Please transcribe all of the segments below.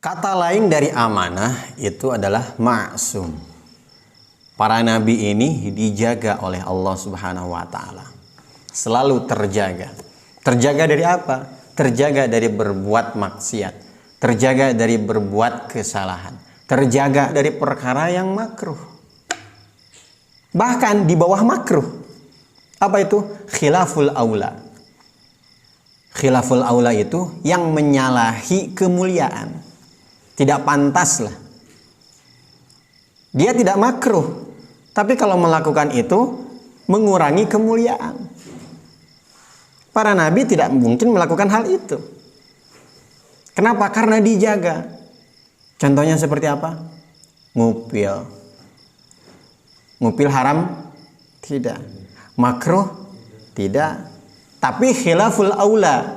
Kata lain dari amanah itu adalah ma'sum. Para nabi ini dijaga oleh Allah Subhanahu wa taala. Selalu terjaga. Terjaga dari apa? Terjaga dari berbuat maksiat. Terjaga dari berbuat kesalahan. Terjaga dari perkara yang makruh. Bahkan di bawah makruh. Apa itu? Khilaful aula. Khilaful aula itu yang menyalahi kemuliaan. Tidak pantas lah. Dia tidak makruh. Tapi kalau melakukan itu mengurangi kemuliaan. Para nabi tidak mungkin melakukan hal itu. Kenapa? Karena dijaga. Contohnya seperti apa? Ngupil. Ngupil haram? Tidak. Makruh? Tidak. Tapi khilaful aula,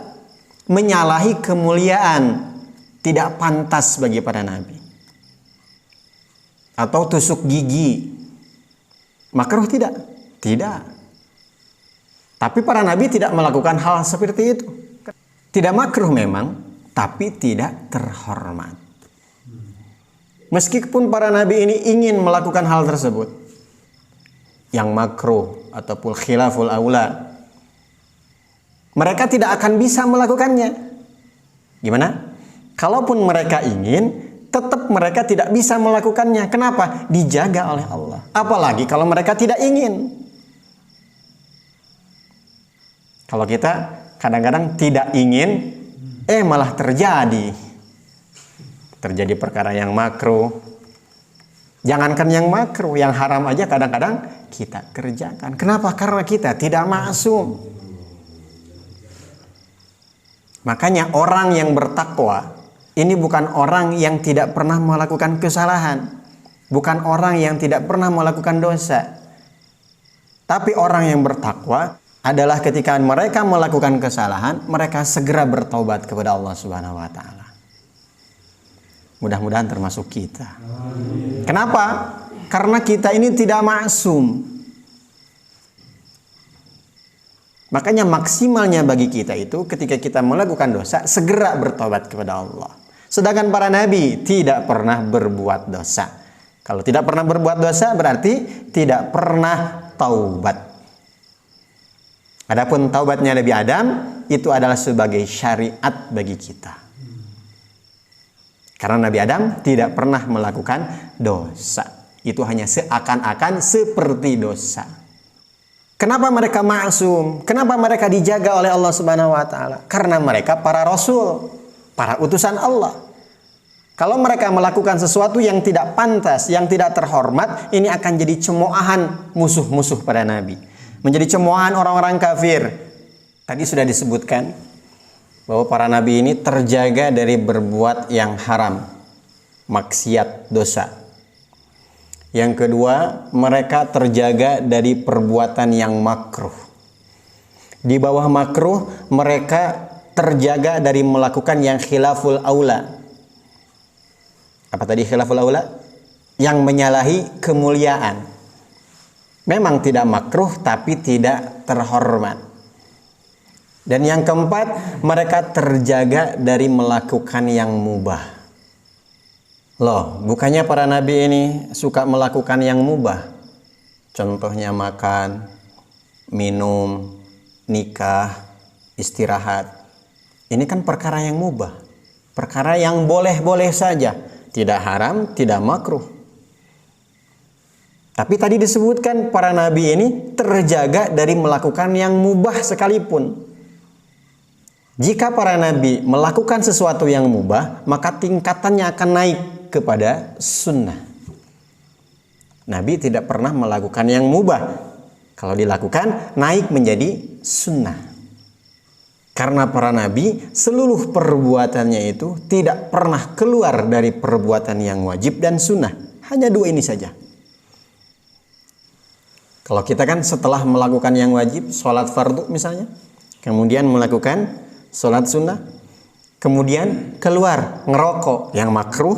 menyalahi kemuliaan, tidak pantas bagi para nabi. Atau tusuk gigi, makruh tidak? Tidak. Tapi para nabi tidak melakukan hal seperti itu. Tidak makruh memang, tapi tidak terhormat. Meskipun para nabi ini ingin melakukan hal tersebut, yang makruh ataupun khilaful aula, mereka tidak akan bisa melakukannya. Gimana? Kalaupun mereka ingin, tetap mereka tidak bisa melakukannya. Kenapa? Dijaga oleh Allah. Apalagi kalau mereka tidak ingin. Kalau kita kadang-kadang tidak ingin, malah terjadi. Terjadi perkara yang makruh. Jangankan yang makruh, yang haram aja kadang-kadang kita kerjakan. Kenapa? Karena kita tidak maksum. Makanya orang yang bertakwa ini bukan orang yang tidak pernah melakukan kesalahan, bukan orang yang tidak pernah melakukan dosa. Tapi orang yang bertakwa adalah ketika mereka melakukan kesalahan, mereka segera bertobat kepada Allah Subhanahu wa taala. Mudah-mudahan termasuk kita. Kenapa? Karena kita ini tidak maksum. Makanya maksimalnya bagi kita itu ketika kita melakukan dosa, segera bertobat kepada Allah. Sedangkan para nabi tidak pernah berbuat dosa. Kalau tidak pernah berbuat dosa berarti tidak pernah taubat. Adapun taubatnya Nabi Adam itu adalah sebagai syariat bagi kita. Karena Nabi Adam tidak pernah melakukan dosa. Itu hanya seakan-akan seperti dosa. Kenapa mereka maksum? Kenapa mereka dijaga oleh Allah Subhanahu wa taala? Karena mereka para rasul, para utusan Allah. Kalau mereka melakukan sesuatu yang tidak pantas, yang tidak terhormat, ini akan jadi cemoohan musuh-musuh para nabi. Menjadi cemoohan orang-orang kafir. Tadi sudah disebutkan bahwa para nabi ini terjaga dari berbuat yang haram, maksiat, dosa. Yang kedua, mereka terjaga dari perbuatan yang makruh. Di bawah makruh, mereka terjaga dari melakukan yang khilaful aula. Apa tadi khilaful aula? Yang menyalahi kemuliaan. Memang tidak makruh, tapi tidak terhormat. Dan yang keempat, mereka terjaga dari melakukan yang mubah. Loh, bukannya para nabi ini suka melakukan yang mubah? Contohnya makan, minum, nikah, istirahat. Ini kan perkara yang mubah. Perkara yang boleh-boleh saja. Tidak haram, tidak makruh. Tapi tadi disebutkan para nabi ini terjaga dari melakukan yang mubah sekalipun. Jika para nabi melakukan sesuatu yang mubah, maka tingkatannya akan naik kepada sunnah. Nabi tidak pernah melakukan yang mubah. Kalau dilakukan, naik menjadi sunnah. Karena para nabi, seluruh perbuatannya itu tidak pernah keluar dari perbuatan yang wajib dan sunnah. Hanya dua ini saja. Kalau kita kan setelah melakukan yang wajib, sholat fardu misalnya, kemudian melakukan sholat sunnah, kemudian keluar ngerokok yang makruh,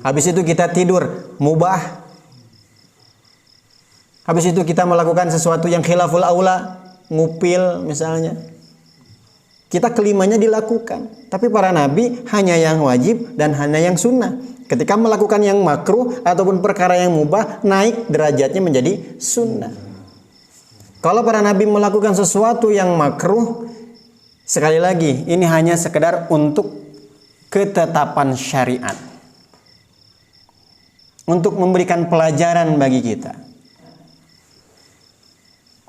habis itu kita tidur mubah, habis itu kita melakukan sesuatu yang khilaful aula, ngupil misalnya, Kita kelimanya dilakukan. Tapi para nabi hanya yang wajib dan hanya yang sunnah. Ketika melakukan yang makruh ataupun perkara yang mubah, naik derajatnya menjadi sunnah. Kalau para nabi melakukan sesuatu yang makruh, sekali lagi ini hanya sekedar untuk ketetapan syariat. Untuk memberikan pelajaran bagi kita.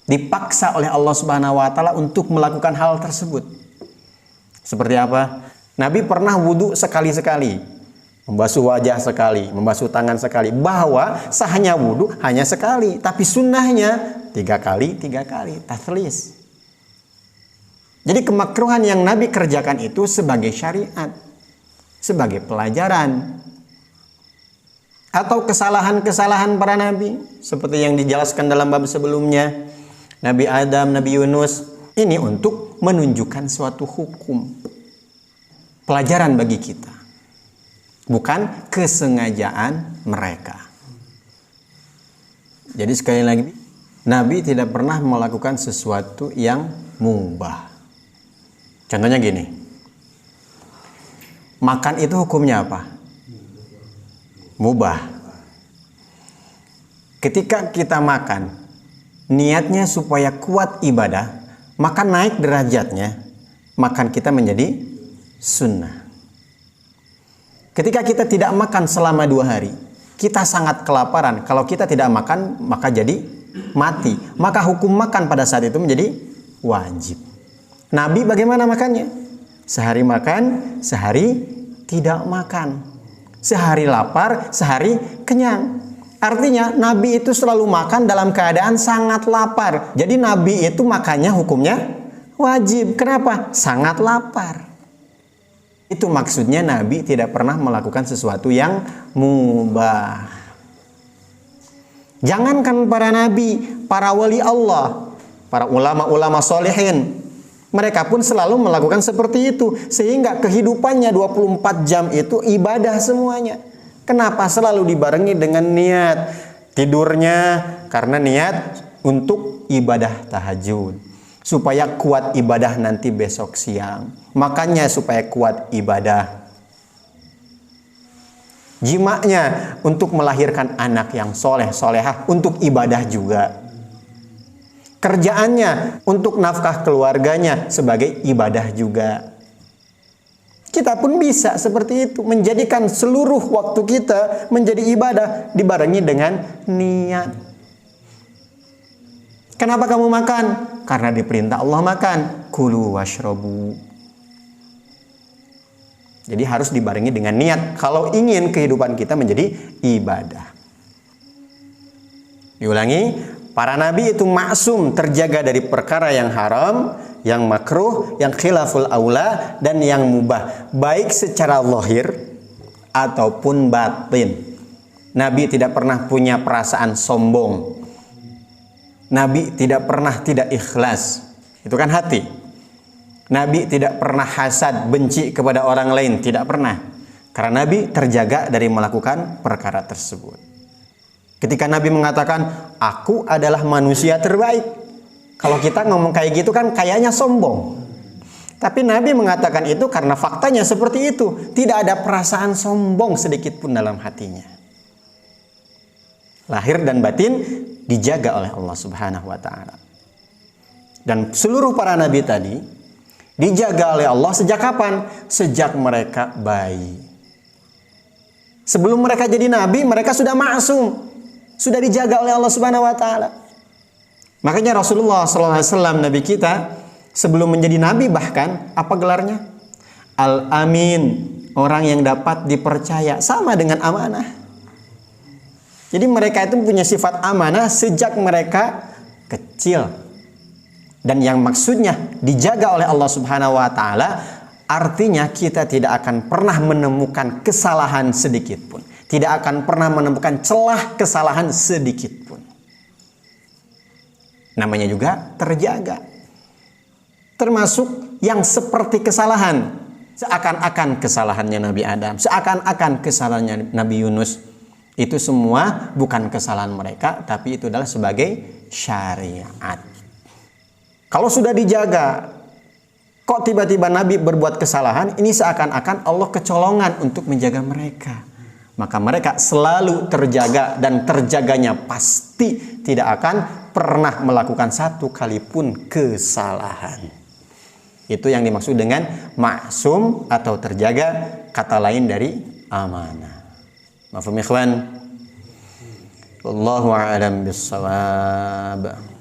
Dipaksa oleh Allah Subhanahu wa taala untuk melakukan hal tersebut. Seperti apa? Nabi pernah wudhu sekali-sekali, membasuh wajah sekali, membasuh tangan sekali. Bahwa sahnya wudhu hanya sekali, tapi sunnahnya 3 kali, tathlis. Jadi kemakruhan yang Nabi kerjakan itu sebagai syariat, sebagai pelajaran. Atau kesalahan-kesalahan para nabi, seperti yang dijelaskan dalam bab sebelumnya, Nabi Adam, Nabi Yunus, ini untuk menunjukkan suatu hukum, pelajaran bagi kita, bukan kesengajaan mereka. Jadi sekali lagi, Nabi tidak pernah melakukan sesuatu yang mubah. Contohnya gini, makan itu hukumnya apa? Mubah. Ketika kita makan, niatnya supaya kuat ibadah, maka naik derajatnya, makan kita menjadi sunnah. Ketika kita tidak makan selama 2 hari, kita sangat kelaparan. Kalau kita tidak makan, maka jadi mati. Maka hukum makan pada saat itu menjadi wajib. Nabi bagaimana makannya? Sehari makan, sehari tidak makan. Sehari lapar, sehari kenyang. Artinya Nabi itu selalu makan dalam keadaan sangat lapar. Jadi Nabi itu makannya hukumnya wajib. Kenapa? Sangat lapar. Itu maksudnya Nabi tidak pernah melakukan sesuatu yang mubah. Jangankan para nabi, para wali Allah, para ulama-ulama solehin, mereka pun selalu melakukan seperti itu. Sehingga kehidupannya 24 jam itu ibadah semuanya. Kenapa? Selalu dibarengi dengan niat. Tidurnya karena niat untuk ibadah tahajud, supaya kuat ibadah nanti besok siang. Makannya supaya kuat ibadah. Jimaknya untuk melahirkan anak yang soleh, solehah, untuk ibadah juga. Kerjaannya untuk nafkah keluarganya sebagai ibadah juga. Kita pun bisa seperti itu, menjadikan seluruh waktu kita menjadi ibadah dibarengi dengan niat. Kenapa kamu makan? Karena diperintah Allah makan. Kulu washrabu. Jadi harus dibarengi dengan niat kalau ingin kehidupan kita menjadi ibadah. Diulangi, para nabi itu maksum, terjaga dari perkara yang haram, yang makruh, yang khilaful aula, dan yang mubah, baik secara zahir ataupun batin. Nabi tidak pernah punya perasaan sombong. Nabi tidak pernah tidak ikhlas. Itu kan hati. Nabi tidak pernah hasad, benci kepada orang lain, tidak pernah. Karena Nabi terjaga dari melakukan perkara tersebut. Ketika Nabi mengatakan, aku adalah manusia terbaik. Kalau kita ngomong kayak gitu kan kayaknya sombong. Tapi Nabi mengatakan itu karena faktanya seperti itu. Tidak ada perasaan sombong sedikit pun dalam hatinya. Lahir dan batin dijaga oleh Allah Subhanahu wa ta'ala. Dan seluruh para nabi tadi dijaga oleh Allah sejak kapan? Sejak mereka bayi. Sebelum mereka jadi nabi, mereka sudah maksum. Sudah dijaga oleh Allah Subhanahu wa ta'ala. Makanya Rasulullah SAW, Nabi kita, sebelum menjadi nabi bahkan, apa gelarnya? Al-Amin, orang yang dapat dipercaya, sama dengan amanah. Jadi mereka itu punya sifat amanah sejak mereka kecil. Dan yang maksudnya dijaga oleh Allah Subhanahu wa ta'ala, artinya kita tidak akan pernah menemukan kesalahan sedikit pun. Tidak akan pernah menemukan celah kesalahan sedikit pun. Namanya juga terjaga. Termasuk yang seperti kesalahan. Seakan-akan kesalahannya Nabi Adam. Seakan-akan kesalahannya Nabi Yunus. Itu semua bukan kesalahan mereka. Tapi itu adalah sebagai syariat. Kalau sudah dijaga. Kok tiba-tiba Nabi berbuat kesalahan? Ini seakan-akan Allah kecolongan untuk menjaga mereka. Maka mereka selalu terjaga, dan terjaganya pasti tidak akan pernah melakukan satu kali pun kesalahan. Itu yang dimaksud dengan maksum atau terjaga, kata lain dari amanah. Mafhum ikhwan? Wallahu a'lam bissawab.